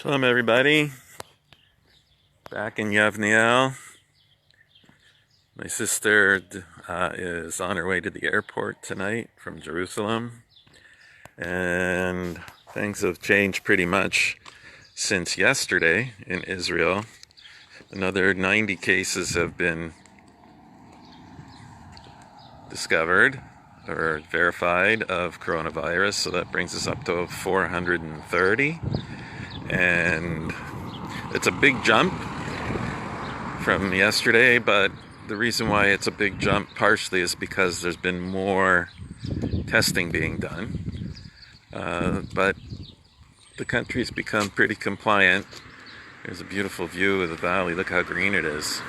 Shalom everybody, back in Yavneel. My sister is on her way to the airport tonight from Jerusalem, and things have changed pretty much since yesterday in Israel. Another 90 cases have been discovered or verified of coronavirus, so that brings us up to 430, and it's a big jump from yesterday, but the reason why it's a big jump partially is because there's been more testing being done. But the country's become pretty compliant. There's a beautiful view of the valley. Look how green it is.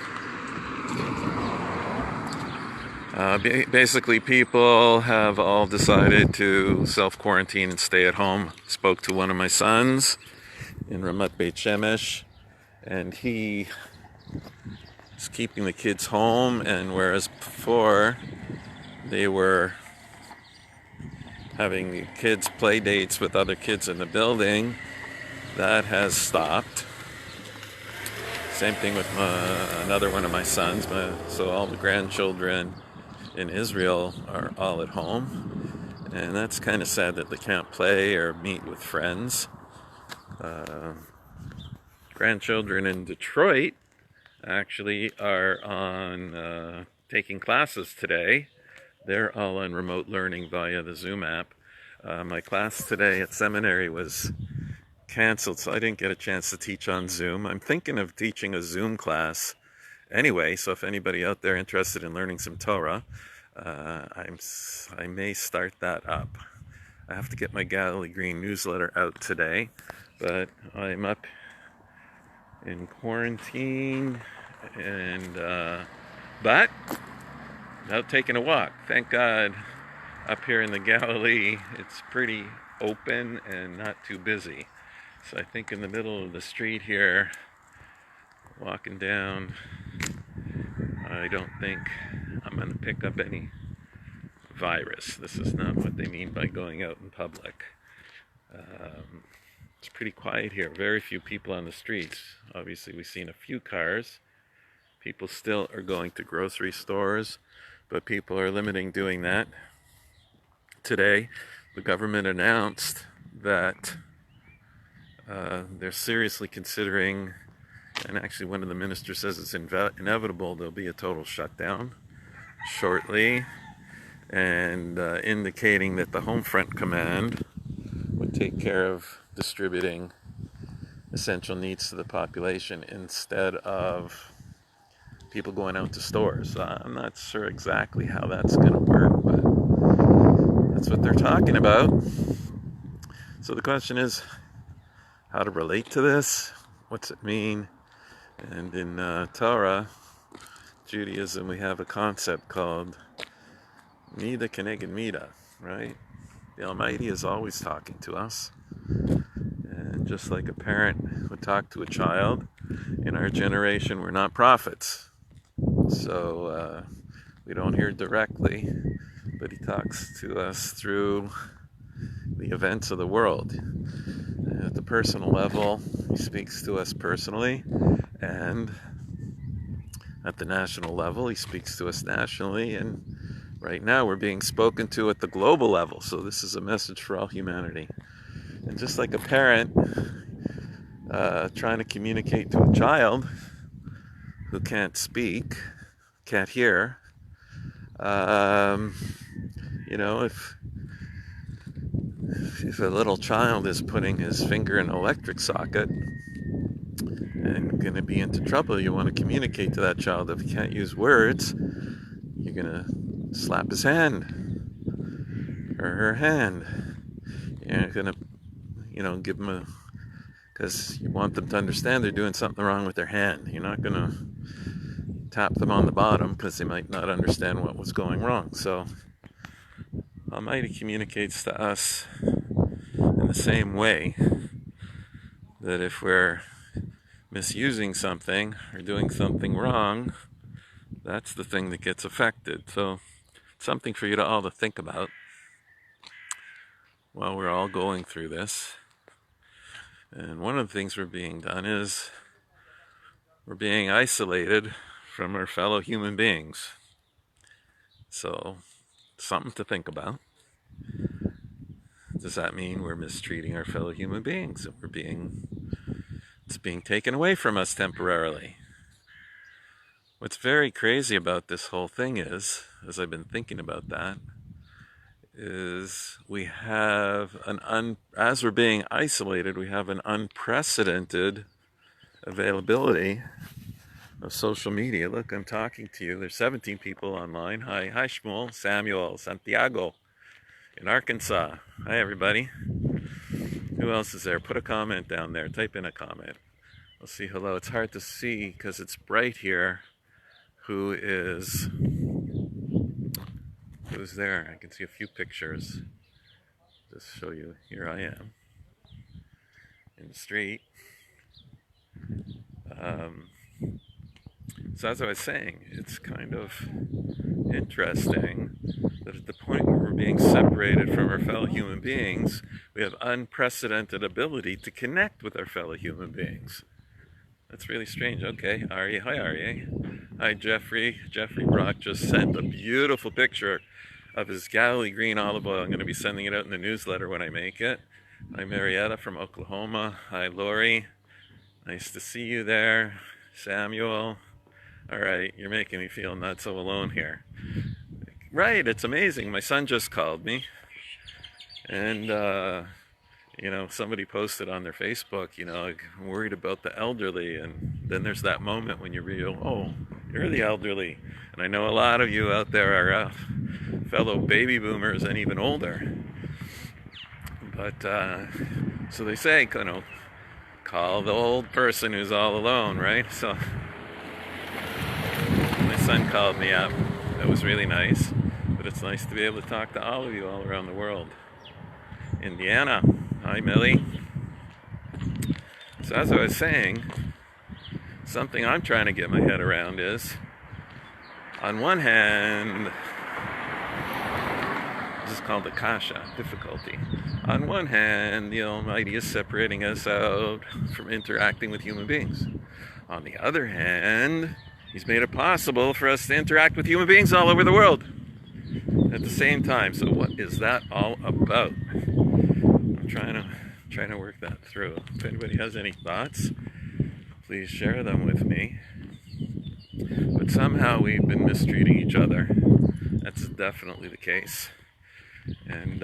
Basically, people have all decided to self-quarantine and stay at home. Spoke to one of my sons in Ramat Beit Shemesh, and he is keeping the kids home, and whereas before they were having the kids play dates with other kids in the building, that has stopped. Same thing with another one of my sons. So all the grandchildren in Israel are all at home, and that's kind of sad that they can't play or meet with friends. Grandchildren in Detroit actually are on taking classes today. They're all on remote learning via the Zoom app. My class today at seminary was canceled, so I didn't get a chance to teach on Zoom. I'm thinking of teaching a Zoom class anyway, so if anybody out there interested in learning some Torah, I may start that up. I have to get my Galilee Green newsletter out today, but I'm up in quarantine and but out taking a walk. Thank God up here in the Galilee it's pretty open and not too busy. So I think in the middle of the street here, walking down, I don't think I'm going to pick up any virus. This is not what they mean by going out in public. It's pretty quiet here. Very few people on the streets. Obviously, we've seen a few cars. People still are going to grocery stores, but people are limiting doing that. Today, the government announced that they're seriously considering, and actually one of the ministers says it's inevitable, there'll be a total shutdown shortly, and indicating that the Home Front Command would take care of distributing essential needs to the population instead of people going out to stores. I'm not sure exactly how that's going to work, but that's what they're talking about. So the question is how to relate to this. What's it mean? And in Torah, Judaism, we have a concept called Mida Keneged Mida, right? The Almighty is always talking to us. And just like a parent would talk to a child, in our generation, we're not prophets. So we don't hear directly, but he talks to us through the events of the world. At the personal level, he speaks to us personally, and at the national level, he speaks to us nationally, and right now we're being spoken to at the global level, so this is a message for all humanity. And just like a parent trying to communicate to a child who can't speak, can't hear, if a little child is putting his finger in an electric socket and going to be into trouble, you want to communicate to that child. If he can't use words, you're going to slap his hand or her hand. You're going to, give them because you want them to understand they're doing something wrong with their hand. You're not going to tap them on the bottom because they might not understand what was going wrong. So Almighty communicates to us in the same way, that if we're misusing something or doing something wrong, that's the thing that gets affected. So something for you to all to think about while we're all going through this. And one of the things we're being done is we're being isolated from our fellow human beings. So, something to think about. Does that mean we're mistreating our fellow human beings? And it's being taken away from us temporarily. What's very crazy about this whole thing is, as I've been thinking about that, is we have as we're being isolated, we have an unprecedented availability of social media. Look, I'm talking to you. There's 17 people online. Hi Shmuel, Samuel, Santiago in Arkansas. Hi everybody. Who else is there? Put a comment down there. Type in a comment. I'll see hello. It's hard to see because it's bright here. Who's there? I can see a few pictures. Just show you. Here I am in the street. So as I was saying, it's kind of interesting that at the point where we're being separated from our fellow human beings, we have unprecedented ability to connect with our fellow human beings. That's really strange. Okay, Arya. Hi, Arya. Hi, Jeffrey. Jeffrey Brock just sent a beautiful picture of his Galilee green olive oil. I'm going to be sending it out in the newsletter when I make it. Hi, Marietta from Oklahoma. Hi, Lori. Nice to see you there. Samuel. All right, you're making me feel not so alone here. Right, it's amazing. My son just called me. And, somebody posted on their Facebook, I'm worried about the elderly. And then there's that moment when you realize, oh, you're the elderly. And I know a lot of you out there are fellow baby boomers and even older. But, so they say, call the old person who's all alone, right? So my son called me up. That was really nice. But it's nice to be able to talk to all of you all around the world. Indiana. Hi, Millie. So as I was saying, something I'm trying to get my head around is, on one hand, this is called the kasha, difficulty. On one hand, the Almighty is separating us out from interacting with human beings. On the other hand, He's made it possible for us to interact with human beings all over the world at the same time. So what is that all about? I'm trying to work that through. If anybody has any thoughts, please share them with me. But somehow we've been mistreating each other. That's definitely the case. And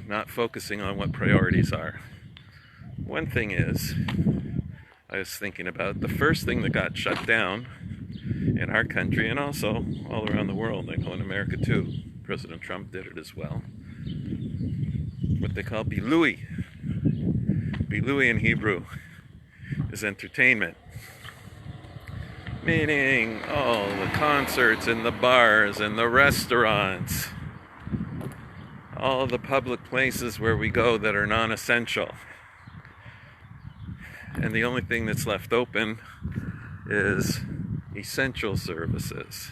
not focusing on what priorities are. One thing is, I was thinking about the first thing that got shut down in our country and also all around the world. I know in America too. President Trump did it as well. What they call bilui. Bilui in Hebrew is entertainment. Meaning all the concerts and the bars and the restaurants. All the public places where we go that are non-essential. And the only thing that's left open is essential services.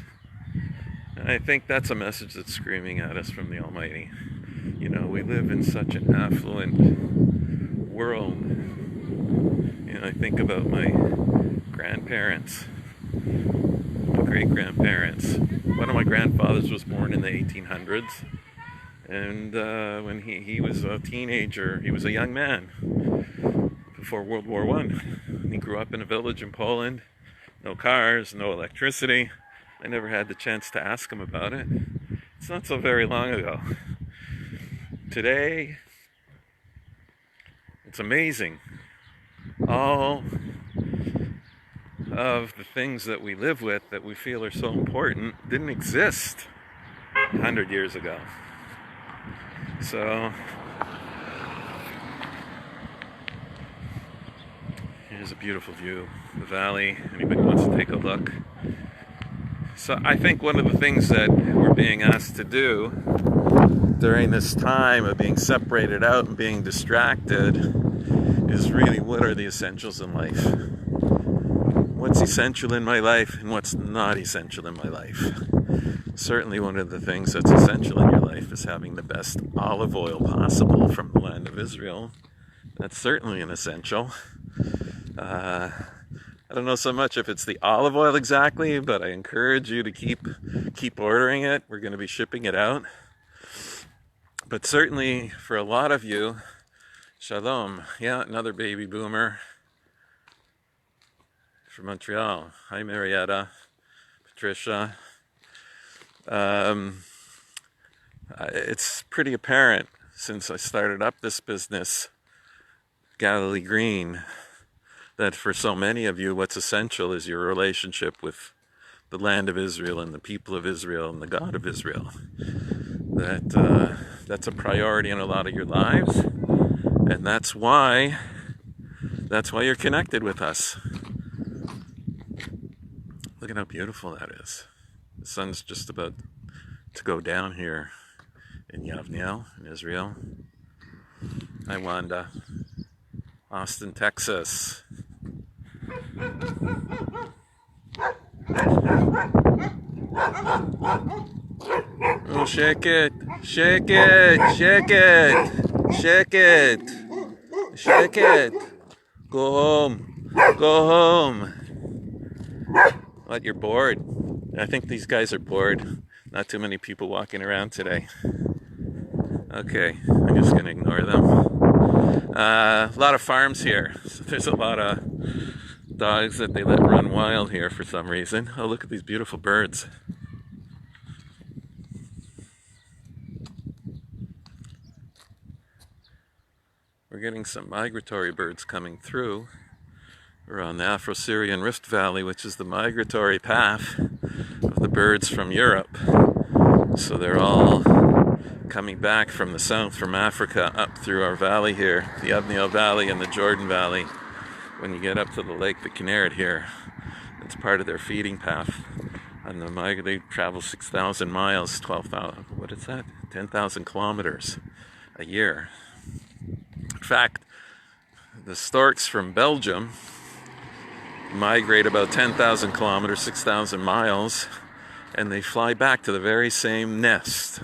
And I think that's a message that's screaming at us from the Almighty. We live in such an affluent world. I think about my grandparents, my great-grandparents. One of my grandfathers was born in the 1800s. And when he was a teenager, he was a young man before World War I. He grew up in a village in Poland. No cars, no electricity. I never had the chance to ask him about it. It's not so very long ago. Today, it's amazing. All of the things that we live with that we feel are so important didn't exist 100 years ago. So, here's a beautiful view of the valley. Anybody wants to take a look? So I think one of the things that we're being asked to do during this time of being separated out and being distracted is really, what are the essentials in life? What's essential in my life and what's not essential in my life? Certainly one of the things that's essential in your life is having the best olive oil possible from the land of Israel That's certainly an essential. I don't know so much if it's the olive oil exactly, but I encourage you to keep ordering it. We're going to be shipping it out. But certainly for a lot of you, shalom. Yeah, another baby boomer from Montreal. Hi, Marietta, Patricia. It's pretty apparent since I started up this business, Galilee Green, that for so many of you, what's essential is your relationship with the land of Israel and the people of Israel and the God of Israel. That's a priority in a lot of your lives, and that's why you're connected with us. Look at how beautiful that is. The sun's just about to go down here in Yavneel, in Israel. Hi, Wanda. Austin, Texas. Oh, shake it, shake it, shake it, shake it, shake it. Go home, go home. What, you're bored? I think these guys are bored. Not too many people walking around today. Okay, I'm just gonna ignore them. A lot of farms here. So there's a lot of dogs that they let run wild here for some reason. Oh, look at these beautiful birds. We're getting some migratory birds coming through. We're on the Afro-Syrian Rift Valley, which is the migratory path of the birds from Europe. So they're all coming back from the south, from Africa, up through our valley here, the Yavneel Valley and the Jordan Valley. When you get up to the lake, the Kinneret here, it's part of their feeding path. And they travel 6,000 miles, 12,000, what is that? 10,000 kilometers a year. In fact, the storks from Belgium migrate about 10,000 kilometers, 6,000 miles, and they fly back to the very same nest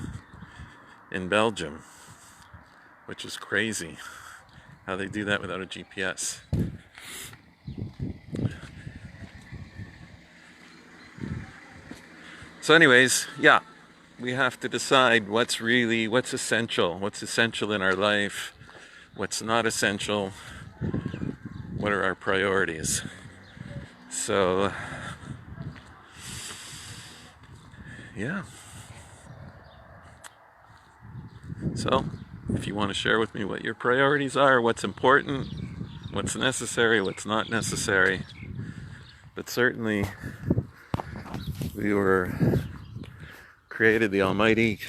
in Belgium, which is crazy how they do that without a GPS. So anyways, yeah, we have to decide what's essential in our life, what's not essential, what are our priorities. So, yeah. So, if you want to share with me what your priorities are, what's important, what's necessary, what's not necessary. But certainly, we were created, the Almighty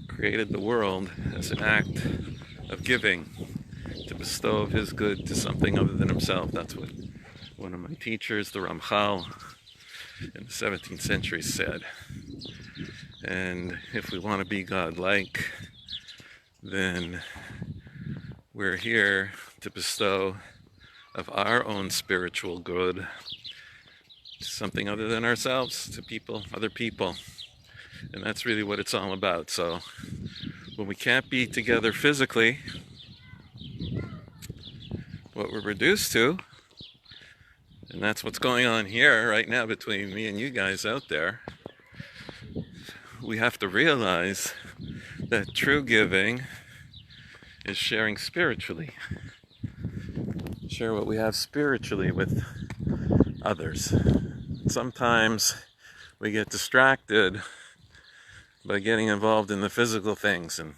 created the world as an act of giving, to bestow of His good to something other than Himself. That's what one of my teachers, the Ramchal, in the 17th century said. And if we want to be God-like, then we're here to bestow of our own spiritual good to something other than ourselves, to people, other people. And that's really what it's all about. So when we can't be together physically, what we're reduced to, and that's what's going on here right now between me and you guys out there, we have to realize that true giving is sharing spiritually. Share what we have spiritually with others. Sometimes we get distracted by getting involved in the physical things and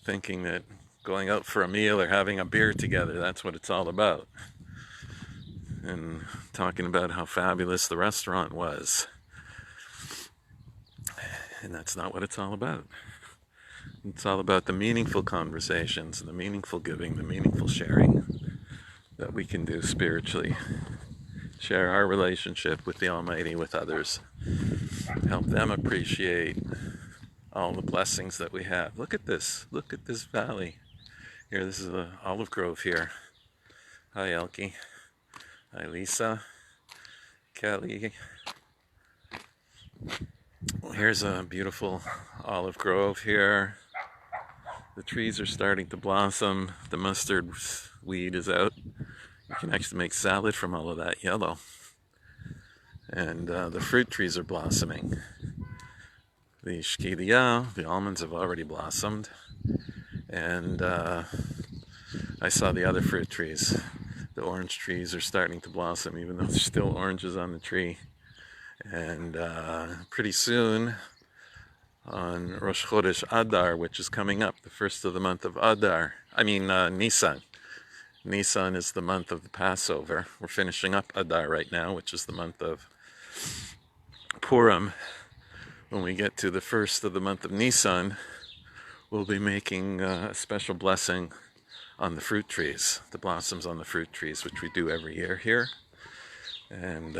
thinking that going out for a meal or having a beer together, that's what it's all about. And talking about how fabulous the restaurant was. And that's not what it's all about. It's all about the meaningful conversations, the meaningful giving, the meaningful sharing that we can do spiritually. Share our relationship with the Almighty, with others. Help them appreciate all the blessings that we have. Look at this. Look at this valley. Here, this is the olive grove here. Hi, Elkie. Hi, Lisa. Kelly. Here's a beautiful olive grove here. The trees are starting to blossom. The mustard weed is out. You can actually make salad from all of that yellow. And the fruit trees are blossoming. The shkilia, the almonds, have already blossomed. And I saw the other fruit trees. The orange trees are starting to blossom, even though there's still oranges on the tree. And pretty soon, on Rosh Chodesh Adar, which is coming up, the first of the month of Nisan. Nisan is the month of the Passover. We're finishing up Adar right now, which is the month of Purim. When we get to the first of the month of Nisan, we'll be making a special blessing on the fruit trees, the blossoms on the fruit trees, which we do every year here. And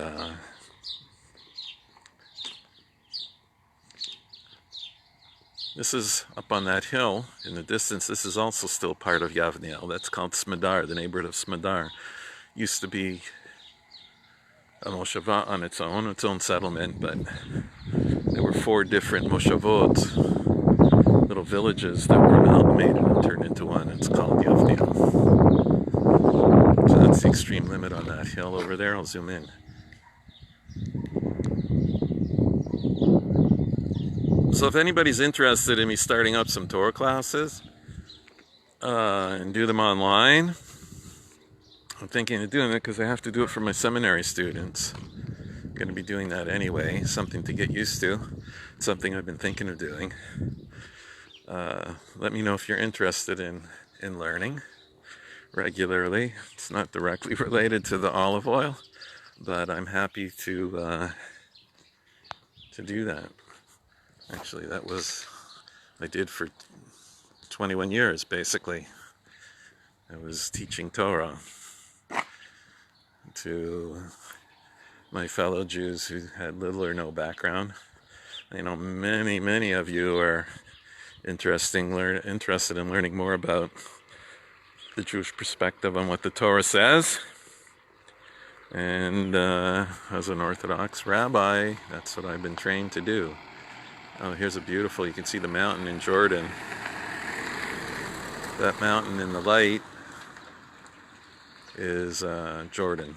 this is up on that hill in the distance. This is also still part of Yavneel. That's called Smedar, the neighborhood of Smedar. Used to be a moshava on its own settlement, but there were 4 different moshavot, little villages that were amalgamated and turned into one. It's called Yavneel. So that's the extreme limit on that hill over there. I'll zoom in. So if anybody's interested in me starting up some Torah classes and do them online, I'm thinking of doing it because I have to do it for my seminary students. I'm going to be doing that anyway, something to get used to, something I've been thinking of doing. Let me know if you're interested in learning regularly. It's not directly related to the olive oil, but I'm happy to do that. Actually, that was I did for 21 years, basically. I was teaching Torah to my fellow Jews who had little or no background. I know many of you are interested in learning more about the Jewish perspective on what the Torah says. And as an Orthodox rabbi, that's what I've been trained to do. Oh, here's a beautiful, you can see the mountain in Jordan. That mountain in the light is Jordan.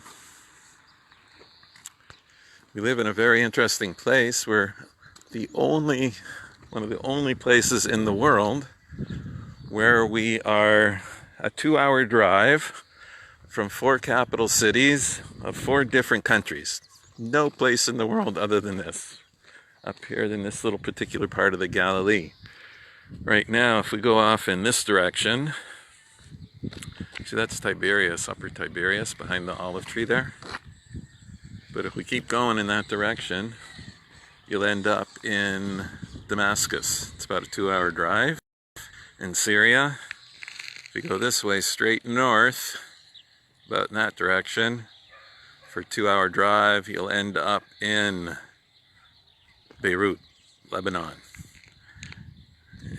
We live in a very interesting place. We're one of the only places in the world where we are a 2-hour drive from 4 capital cities of 4 different countries. No place in the world other than this. Up here in this little particular part of the Galilee. Right now, if we go off in this direction, see, that's Tiberias, upper Tiberias, behind the olive tree there. But if we keep going in that direction, you'll end up in Damascus. It's about a 2-hour drive. In Syria, if we go this way straight north, about in that direction, for a 2-hour drive, you'll end up in Beirut, Lebanon.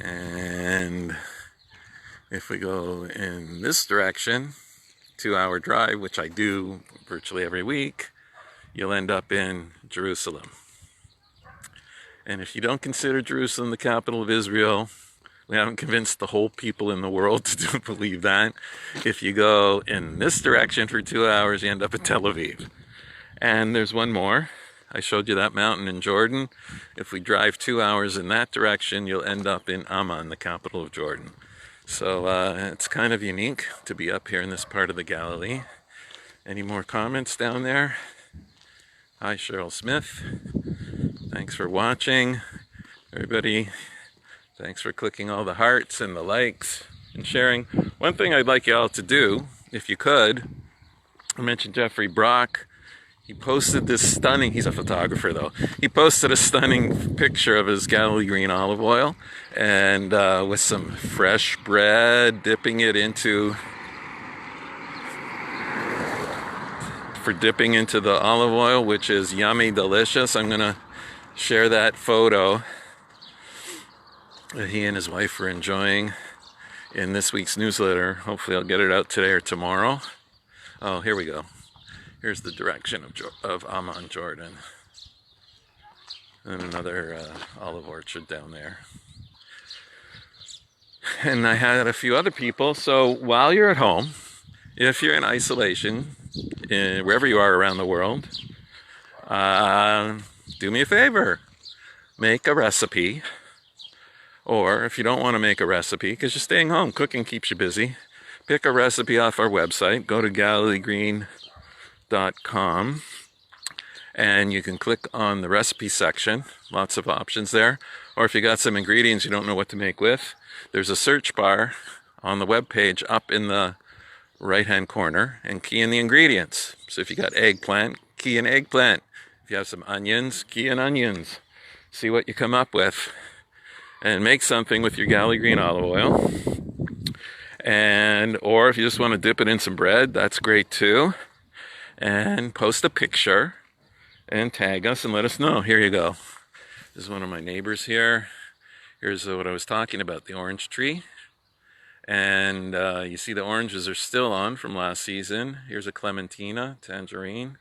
And if we go in this direction, 2-hour drive, which I do virtually every week, you'll end up in Jerusalem. And if you don't consider Jerusalem the capital of Israel, we haven't convinced the whole people in the world to believe that. If you go in this direction for 2 hours, you end up in Tel Aviv. And there's one more. I showed you that mountain in Jordan. If we drive 2 hours in that direction, you'll end up in Amman, the capital of Jordan. So it's kind of unique to be up here in this part of the Galilee. Any more comments down there? Hi, Cheryl Smith. Thanks for watching. Everybody, thanks for clicking all the hearts and the likes and sharing. One thing I'd like you all to do, if you could, I mentioned Jeffrey Brock. He posted this stunning, he's a photographer though, he posted a stunning picture of his Galilee green olive oil and with some fresh bread, dipping into the olive oil, which is yummy, delicious. I'm gonna share that photo that he and his wife were enjoying in this week's newsletter. Hopefully I'll get it out today or tomorrow. Oh, here we go. Here's the direction of Amman, Jordan. And another olive orchard down there. And I had a few other people. So while you're at home, if you're in isolation, wherever you are around the world, uh, do me a favor. Make a recipe. Or if you don't want to make a recipe, because you're staying home, cooking keeps you busy, pick a recipe off our website. Go to GalileeGreen.com and you can click on the recipe section. Lots of options there. Or if you got some ingredients you don't know what to make with, there's a search bar on the web page up in the right hand corner and key in the ingredients. So if you got eggplant, key in eggplant. If you have some onions, key in onions. See what you come up with and make something with your Galilee green olive oil. And or if you just want to dip it in some bread, that's great too. And post a picture and tag us and let us know. Here you go. This is one of my neighbors here. Here's what I was talking about, the orange tree. And you see the oranges are still on from last season. Here's a clementina, tangerine.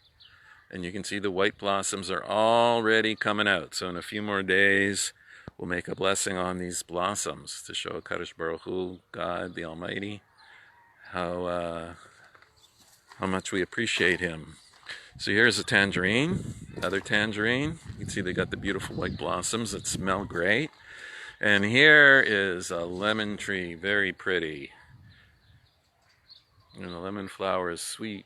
And you can see the white blossoms are already coming out. So in a few more days, we'll make a blessing on these blossoms to show Kadosh Baruch Hu, God the Almighty, how much we appreciate Him. So here's a tangerine, another tangerine. You can see they got the beautiful white blossoms that smell great. And here is a lemon tree, very pretty. And the lemon flower is sweet.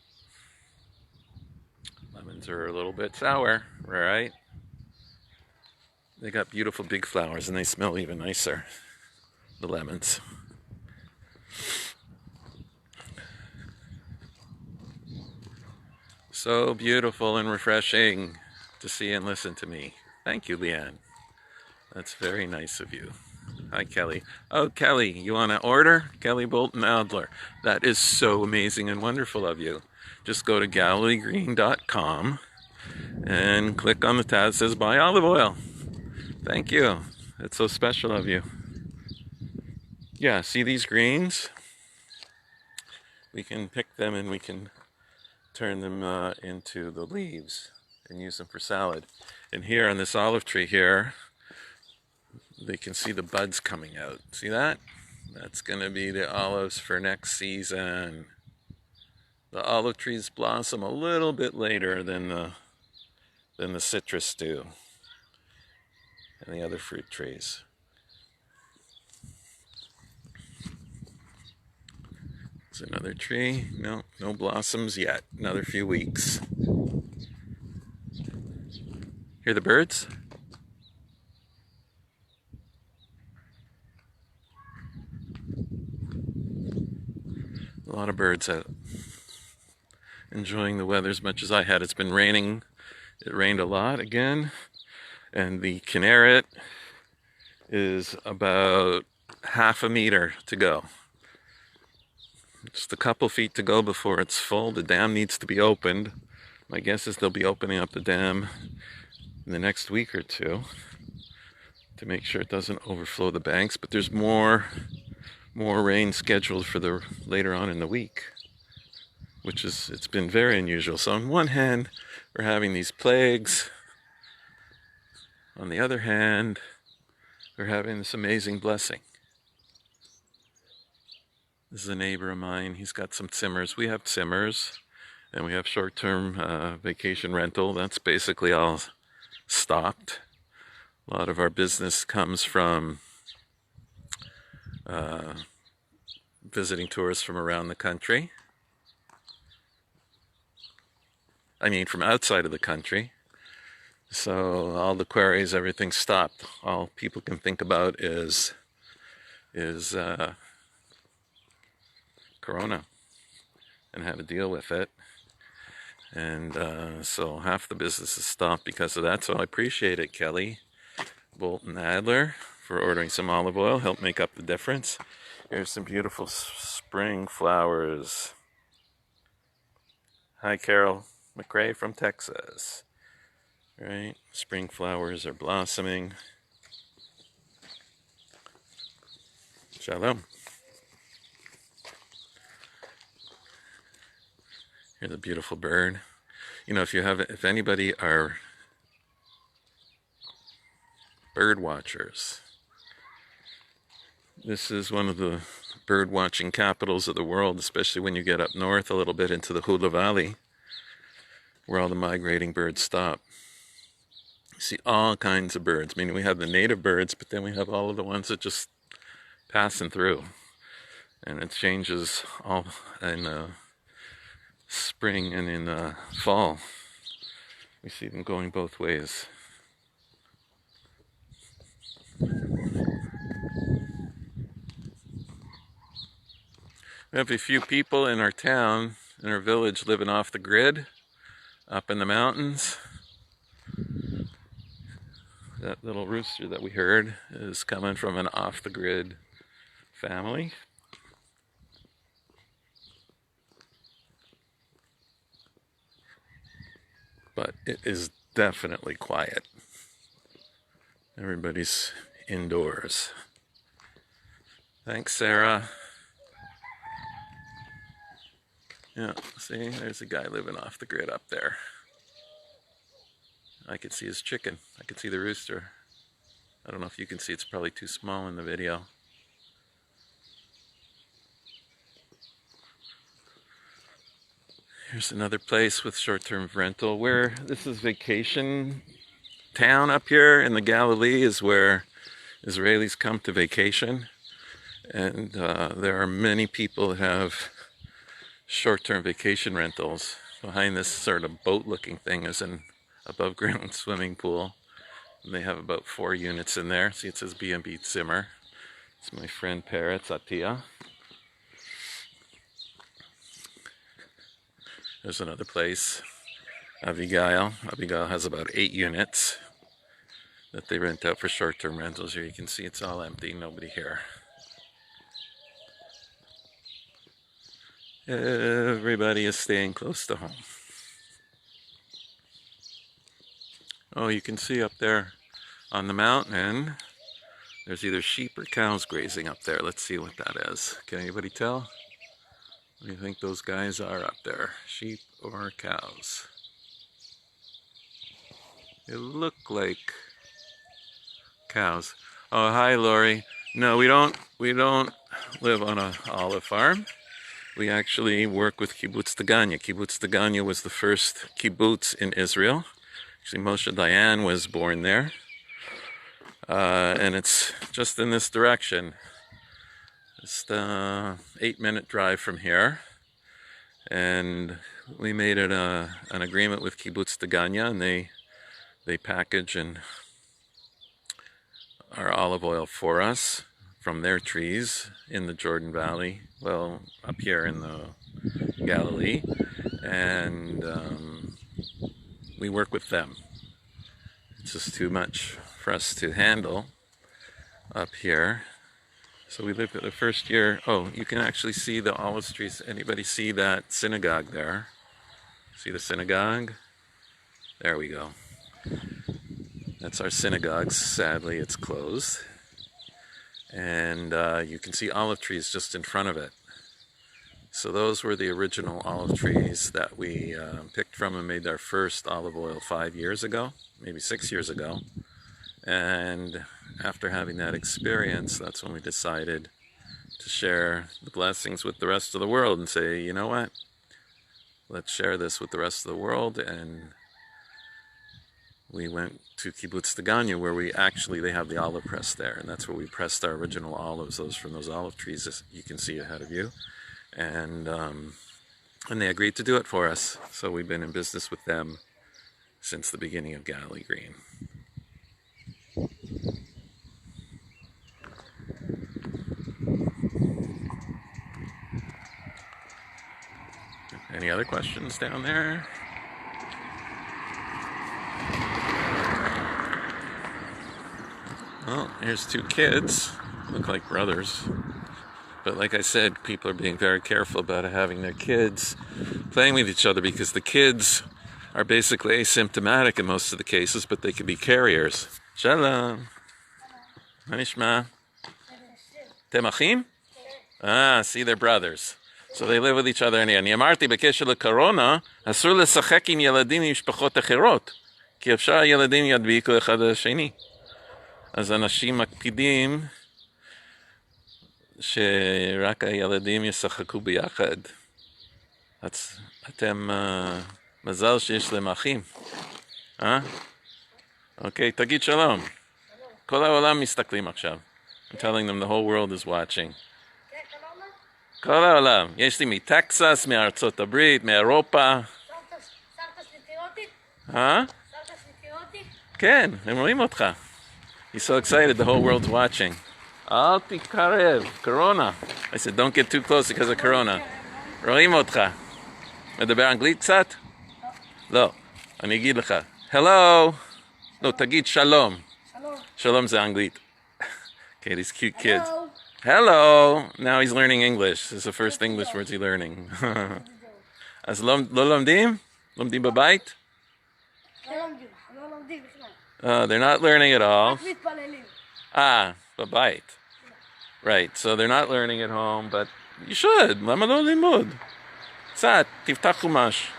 Lemons are a little bit sour, right? They got beautiful big flowers and they smell even nicer, the lemons. So beautiful and refreshing to see and listen to me. Thank you, Leanne. That's very nice of you. Hi, Kelly. Oh, Kelly, you want to order? Kelly Bolton Adler. That is so amazing and wonderful of you. Just go to GalileeGreen.com and click on the tab that says Buy Olive Oil. Thank you. It's so special of you. Yeah, see these greens? We can pick them and we can turn them into the leaves and use them for salad. And here on this olive tree here, they can see the buds coming out. See that? That's going to be the olives for next season. The olive trees blossom a little bit later than the citrus do and the other fruit trees. There's another tree. No blossoms yet. Another few weeks. Hear the birds? A lot of birds out enjoying the weather as much as I had. It's been raining. It rained a lot again. And the Kinneret is about half a meter to go. Just a couple feet to go before it's full. The dam needs to be opened. My guess is they'll be opening up the dam in the next week or two to make sure it doesn't overflow the banks. But there's more rain scheduled for the later on in the week, which is, it's been very unusual. So on one hand, we're having these plagues. On the other hand, we're having this amazing blessing. This is a neighbor of mine. He's got some Zimmers. We have Zimmers, and we have short-term vacation rental. That's basically all stopped. A lot of our business comes from visiting tourists from around the country. I mean, from outside of the country. So all the queries, everything's stopped. All people can think about is Corona and how to deal with it. And so half the business is stopped because of that. So I appreciate it, Kelly Bolton Adler, for ordering some olive oil. Help make up the difference. Here's some beautiful spring flowers. Hi, Carol McRae from Texas. Right, spring flowers are blossoming. Shalom. Here's a beautiful bird. You know, if anybody are bird watchers, This is one of the bird watching capitals of the world, especially when you get up north a little bit into the Hula Valley, where all the migrating birds stop. You see all kinds of birds. I mean, we have the native birds, but then we have all of the ones that just passing through. And it changes all in spring and in fall. We see them going both ways. We have a few people in our town, in our village, living off the grid, up in the mountains. That little rooster that we heard is coming from an off-the-grid family. But it is definitely quiet. Everybody's indoors. Thanks, Sarah. Yeah, see, there's a guy living off the grid up there. I can see his chicken. I can see the rooster. I don't know if you can see, it's probably too small in the video. Here's another place with short-term rental where this is vacation town up here in the Galilee, is where Israelis come to vacation. And there are many people that have short-term vacation rentals. Behind this sort of boat-looking thing is an above-ground swimming pool. And they have about 4 units in there. See, it says B&B Zimmer. It's my friend Peretz Atia. There's another place, Abigail. Abigail has about 8 units that they rent out for short-term rentals. Here you can see it's all empty, nobody here. Everybody is staying close to home. Oh, you can see up there on the mountain, there's either sheep or cows grazing up there. Let's see what that is. Can anybody tell? What do you think those guys are up there? Sheep or cows? They look like cows. Oh, hi, Lori. No, we don't live on an olive farm. We actually work with Kibbutz Daganya. Kibbutz Daganya was the first kibbutz in Israel. Actually, Moshe Dayan was born there. And it's just in this direction. Just an 8-minute drive from here. And we made it an agreement with Kibbutz Daganya, and they package our olive oil for us from their trees in the Jordan Valley, well, up here in the Galilee, and we work with them. It's just too much for us to handle up here. So we lived the first year. Oh, you can actually see the olive trees. Anybody see that synagogue there? See the synagogue? There we go. That's our synagogue. Sadly, it's closed. And you can see olive trees just in front of it. So those were the original olive trees that we picked from and made our first olive oil 5 years ago, maybe 6 years ago. And after having that experience, that's when we decided to share the blessings with the rest of the world and say, you know what? Let's share this with the rest of the world. And we went to Kibbutz Daganya, where they have the olive press there, and that's where we pressed our original olives, those from those olive trees as you can see ahead of you, and they agreed to do it for us. So we've been in business with them since the beginning of Galilee Green. Any other questions down there? Well, here's 2 kids, look like brothers. But like I said, people are being very careful about having their kids playing with each other, because the kids are basically asymptomatic in most of the cases, but they can be carriers. Shalom. מה נשמע? אתם אחים? See, they're brothers. So they live with each other. אני אמרתי בקשר לקורונה, אסור לשחק עם ילדים ממשפחות אחרות, כי אפשר הילדים ידביקו אחד לשני. אז אנשים מקפידים שרק הילדים ישחקו ביחד. אתם מזל שיש להם אחים. אוקיי, תגיד שלום. כל העולם מסתכלים עכשיו. I'm telling them the whole world is watching. כל העולם. יש לי מטקסס, מארצות הברית, מאירופה. כן, הם רואים אותך. He's so excited, the whole world's watching. אל תתקרב, קורונה. I said, don't get too close because of corona. רואים אותך. מדבר אנגלית קצת? לא. אני אגיד לך. Hello. לא, תגיד שלום. שלום זה אנגלית. Okay, these cute kids. Hello. Now he's learning English. This is the first English words he's learning. אז לא לומדים? לומדים בבית? They're not learning at all. בבית. Right, so they're not learning at home, but you should. למה לא לימוד? קצת, תפתח חומש.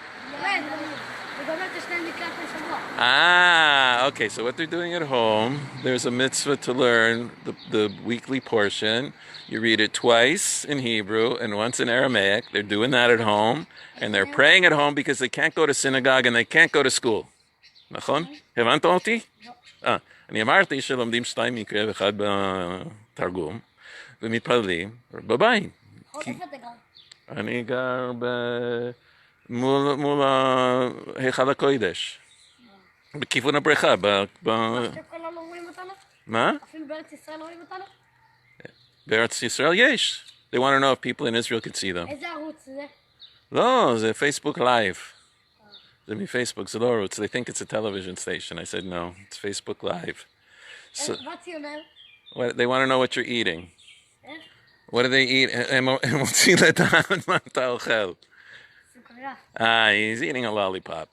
Okay, so what they're doing at home, there's a mitzvah to learn the weekly portion. You read it twice in Hebrew and once in Aramaic. They're doing that at home, and they're praying at home because they can't go to synagogue and they can't go to school. נכון? הבנת אותי? אני אמרתי שלומדים 2 מקרא ואחד בתרגום, ומתפללים בבית. אני גר מול היכל הקודש. בכיוון הבריכה. מה? אפילו בארץ ישראל רואים אותנו? בארץ ישראל יש. They want to know if people in Israel can see them. איזה ערוץ זה? לא, זה פייסבוק לייב. זה מפייסבוק, זה לא ערוץ. They think it's a television station. I said no, it's Facebook Live. So, what's your name? They want to know what you're eating. What do they eat? הם רוצים לדעת מה אתה אוכל. סוכריה. He's eating a lollipop.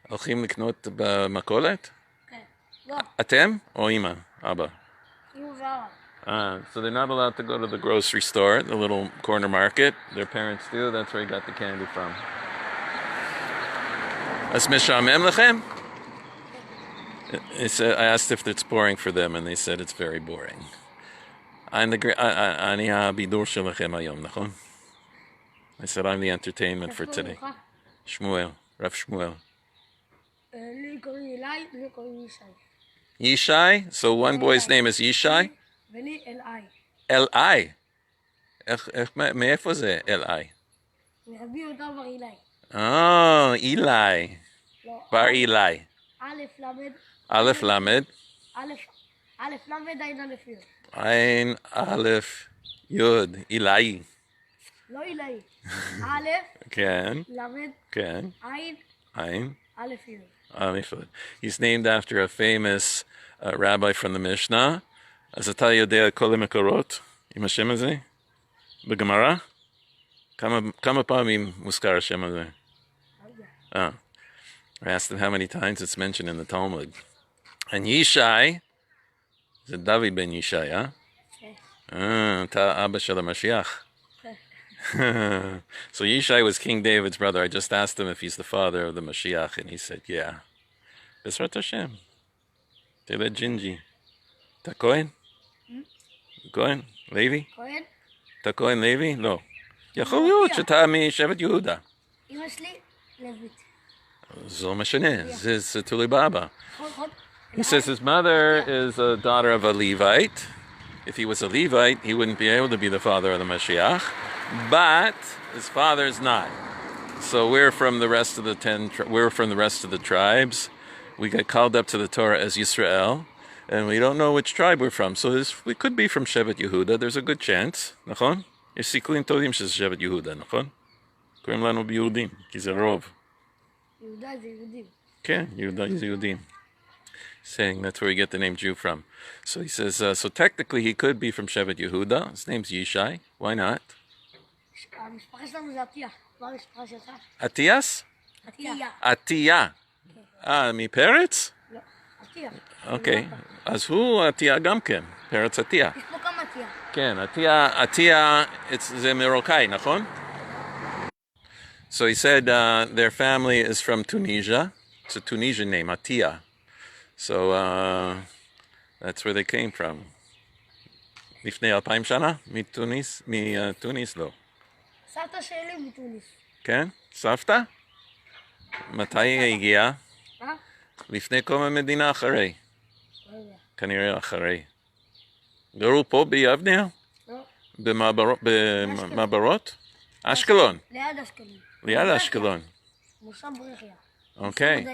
הולכים לקנות במכולת? כן. לא. אתם או אמא? אבא? אמא ואבא. So they're not allowed to go to the grocery store, the little corner market. Their parents do. That's where he got the candy from. אז משעמם לכם? I asked if it's boring for them, and they said it's very boring. אני הבידור שלכם היום, נכון? I said I'm the entertainment for today. שמואל, רב שמואל. לי קוראים אלי, לי קוראים ישי. Yishai? So one boy's name is Yishai? ולי אלי. L.I. מאיפה זה L.I.? מרבי יהודה בר אלי. Eli. בר אלי. א' למד. א' למד. א' למד עין א' יוד. עין א' יוד. אלי. לא אלי. א'. כן. למד. כן. עין. א' יוד. He's named after a famous rabbi from the Mishnah. אז אתה יודע כל המקורות עם השם הזה? בגמרא? כמה פעמים מוזכר השם הזה? I asked him how many times it's mentioned in the Talmud. And Yishai, זה דוד בן ישי, אתה אבא של המשיח. So Yishai was King David's brother. I just asked him if he's the father of the Mashiach, and he said, yeah. Bezrat Hashem. Tele Gingy. Ta Cohen? Cohen? Levi? כהן? אתה כהן לוי? לא. יכול להיות שאתה משבט יהודה. אמא שלי לוית. זה לא משנה, זה תלוי באבא. He says his mother is a daughter of a Levite. If he was a Levite, he wouldn't be able to be the father of the Mashiach. But his father's not. So we're from the rest of the tribes. We got called up to the Torah as Yisrael. And we don't know which tribe we're from. So we could be from Shevet Yehuda. There's a good chance. נכון? יש סיכויים טובים שזה שבט יהודה, נכון? קוראים לנו ביהודים, כי זה רוב. יהודה זה יהודים. כן, יהודה זה יהודים. Saying that's where we get the name Jew from. So he says, so technically he could be from Shevet Yehuda. His name's Yishai. Why not? המשפחה שלנו זה עטיה. מה המשפחה שלך? Atias? עטיה. עטיה. מפרץ? לא, עטיה. אוקיי. אז הוא עטיה גם כן. פרץ עטיה. יש פה כמה עטיה. כן, עטיה, זה מרוקאי, נכון? So he said their family is from Tunisia. It's a Tunisian name, Atiya. So that's where they came from. לפני 2000 שנה? מתוניס? מתוניס לא. סבתא שלי מתוניס. כן? סבתא? מתי היא הגיעה? מה? לפני קום המדינה אחרי. לא יודע. כנראה אחרי. גרו פה ביבניה? לא. במעברות? אשקלון. ליד אשקלון. ליד אשקלון. מושב ברכיה. Okay.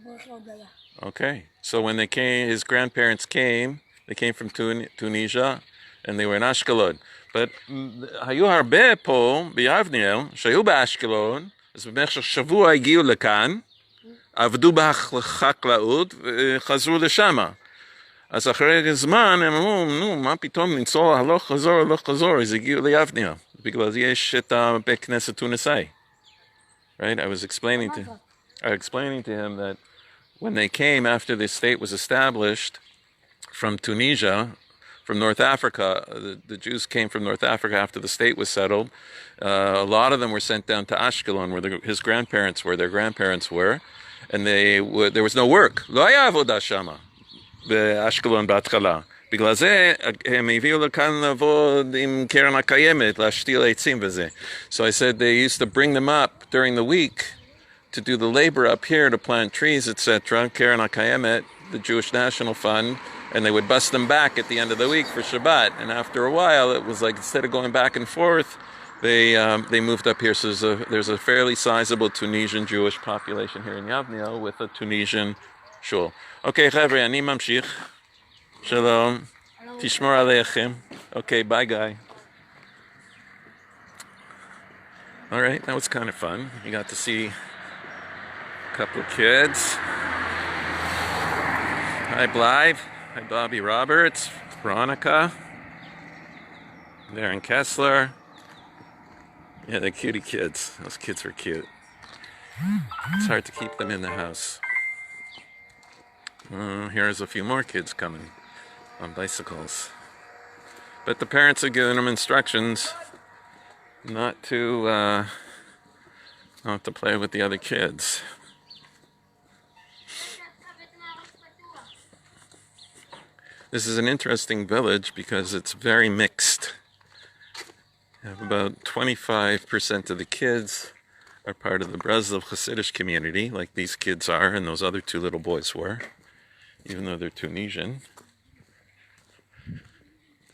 ברכיה הודיה. Okay. So when they came, his grandparents came, they came from Tunisia, and they were in Ashkelon. But היו הרבה פה ביבניאל, שהיו באשקלון, אז במשך שבוע הגיעו לכאן, עבדו בחקלאות וחזרו לשם. אז אחרי זמן הם אמרו, נו, מה פתאום לנסוע הלוך חזור, אז הגיעו ליבניאל. בגלל זה יש את בית כנסת תוניסאי. Right? I was explaining to him that when they came after the state was established from Tunisia, from North Africa, the Jews came from North Africa after the state was settled. A lot of them were sent down to Ashkelon, where his grandparents were, their grandparents were, and there was no work. לא היה עבודה שמה, באשקלון בהתחלה. בגלל זה הם הביאו לכאן לעבוד עם קרן הקיימת, להשתיל עצים וזה. So I said they used to bring them up during the week to do the labor up here to plant trees, etc. קרן הקיימת, the Jewish National Fund, and they would bust them back at the end of the week for Shabbat. And after a while, it was like instead of going back and forth, they moved up here. So there's a fairly sizable Tunisian Jewish population here in Yavneel with a Tunisian shul. Okay, חבר'ה, אני ממשיך. Shalom. תשמור עליכם. Okay, bye, guy. All right, that was kind of fun. You got to see a couple of kids. Hi, Blythe. Hi, Bobby Roberts. Veronica. Darren Kessler. Yeah, they're cutie kids. Those kids were cute. It's hard to keep them in the house. Here's a few more kids coming on bicycles. But the parents are giving them instructions not to play with the other kids. This is an interesting village because it's very mixed. You have about 25% of the kids are part of the Breslov Hasidic community, like these kids are and those other two little boys were, even though they're Tunisian.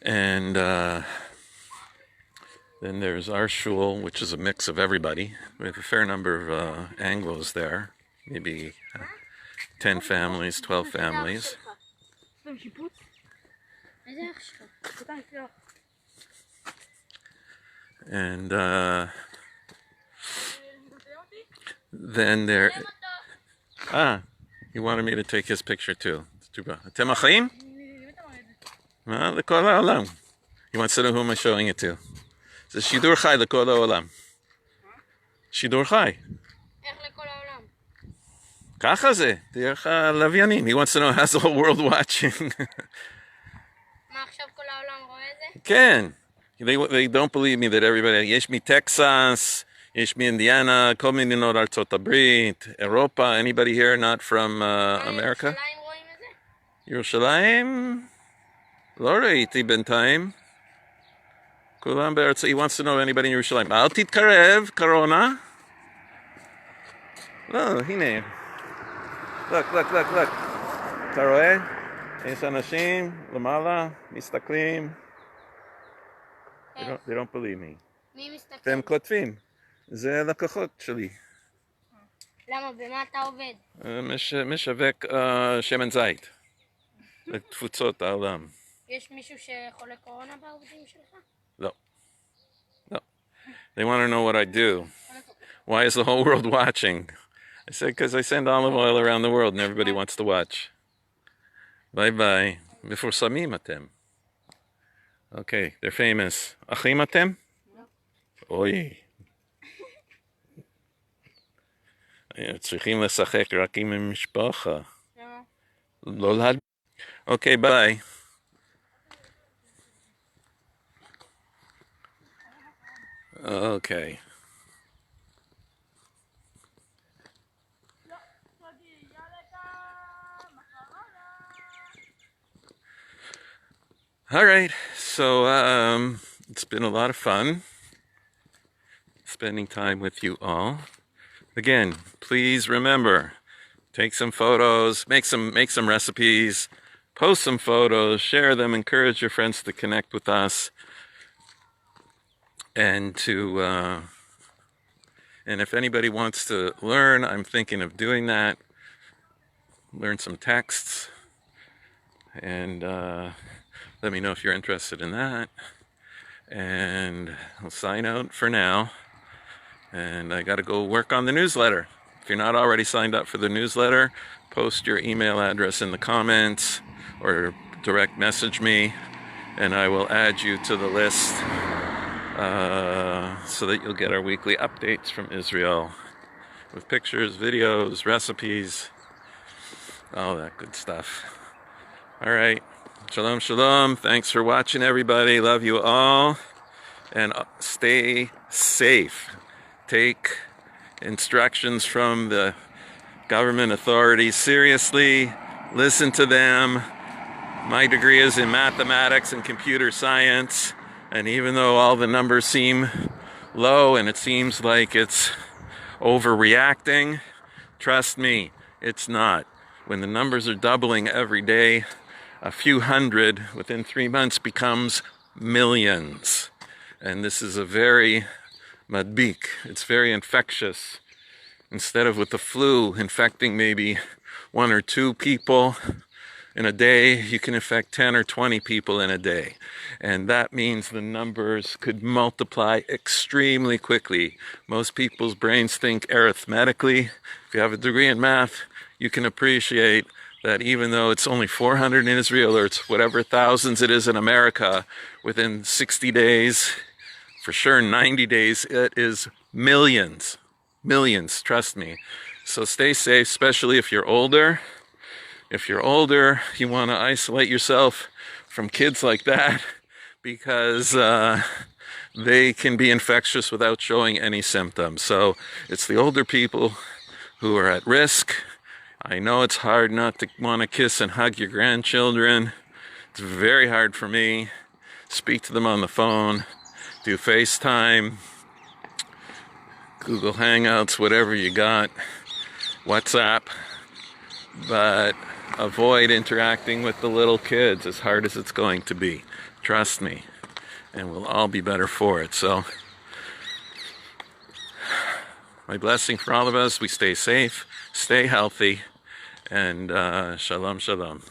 And then there's our shul, which is a mix of everybody. We have a fair number of Anglos there, maybe 10 families, 12 families. And then there... he wanted me to take his picture too. אתם החיים? לכל העולם. He wants to know who am I showing it to. זה שידור חי לכל העולם. שידור חי. איך לכל העולם? ככה זה, דרך הלוויינים. He wants to know how's the whole world watching. מה עכשיו כל העולם רואה את זה? כן. They don't believe me that everybody... יש מטקסס, יש מאינדיאנה, כל מדינות ארצות הברית, אירופה. Anybody here not from America? ירושלים רואים את זה? ירושלים? לא ראיתי בינתיים. כולם בארץ... He wants to know anybody in ירושלים. אל תתקרב, קורונה. לא, הנה. Look. אתה רואה? יש אנשים למעלה, מסתכלים. They don't believe me. מי מסתכל? והם כותבים. זה לקוחות שלי. למה? במה אתה עובד? משווק שמן זית. לתפוצות העולם. יש מישהו שחולה קורונה בעובדים שלך? No. They want to know what I do. Why is the whole world watching? I said, because I send olive oil around the world and everybody wants to watch. Bye. מפורסמים אתם. Okay, they're famous. אחים אתם? אוי. צריכים לשחק רק עם המשפחה. לא להד... Okay, bye. Okay. All right. So it's been a lot of fun spending time with you all. Again, please remember, take some photos, make some recipes, post some photos, share them, encourage your friends to connect with us, and and if anybody wants to learn, I'm thinking of doing that. Learn some texts, and let me know if you're interested in that. And I'll sign out for now. And I got to go work on the newsletter. If you're not already signed up for the newsletter, post your email address in the comments or direct message me, and I will add you to the list so that you'll get our weekly updates from Israel with pictures, videos, recipes, all that good stuff. All right. Shalom, shalom. Thanks for watching, everybody. Love you all. And stay safe. Take instructions from the government authorities seriously. Listen to them. My degree is in mathematics and computer science. And even though all the numbers seem low and it seems like it's overreacting, trust me, it's not. When the numbers are doubling every day, a few hundred within 3 months becomes millions. And this is a very madbik. It's very infectious. Instead of with the flu infecting maybe 1 or 2 people in a day, you can infect 10 or 20 people in a day. And that means the numbers could multiply extremely quickly. Most people's brains think arithmetically. If you have a degree in math, you can appreciate that even though it's only 400 in Israel, or it's whatever thousands it is in America, within 60 days, for sure 90 days, it is millions. Millions, trust me. So stay safe, especially if you're older. If you're older, you want to isolate yourself from kids like that because they can be infectious without showing any symptoms. So it's the older people who are at risk. I know it's hard not to want to kiss and hug your grandchildren. It's very hard for me. Speak to them on the phone, do FaceTime, Google Hangouts, whatever you got, WhatsApp, but avoid interacting with the little kids as hard as it's going to be. Trust me, and we'll all be better for it. So, my blessing for all of us, we stay safe, stay healthy, and shalom, shalom.